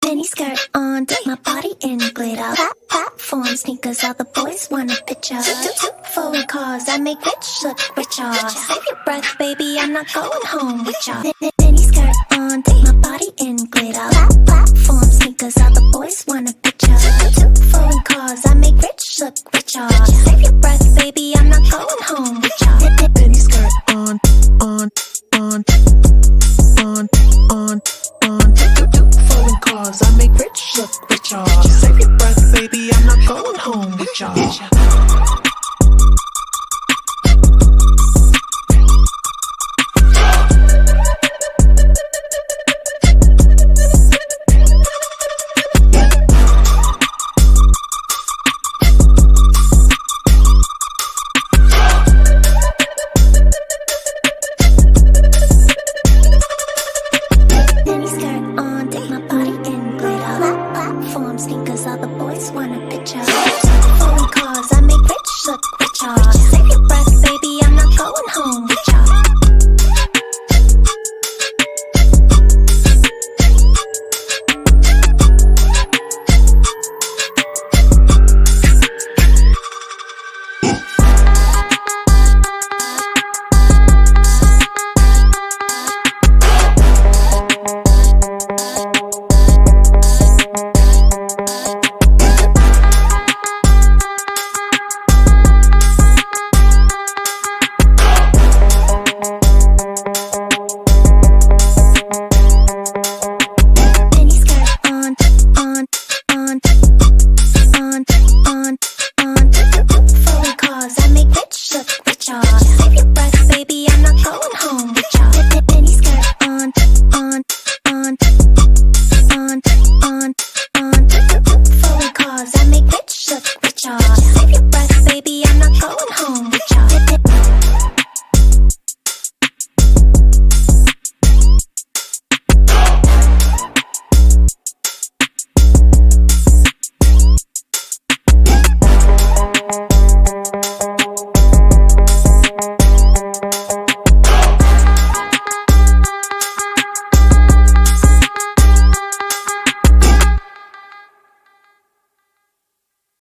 Mini skirt on, dip my body in glitter. Platform sneakers, all the boys want a picture. Foreign cars, I make rich look richer. Save your breath, baby, I'm not going home with ya. Mini skirt on, dip my body in glitter. Platform sneakers, all the boys want a picture. Foreign cars, I make rich look richer. Save your breath, baby, I'm not going home with ya. Mini skirt on. Foreign cars, I make rich look richer. Save your breath, baby, I'm not going home with ya.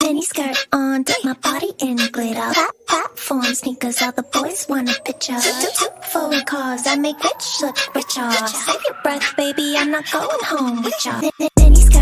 Mini skirt on, dip my body in glitter. Platform sneakers, all the boys want a picture. Foreign cars, I make rich look richer. Save your breath, baby, I'm not going home with ya. Mini skirt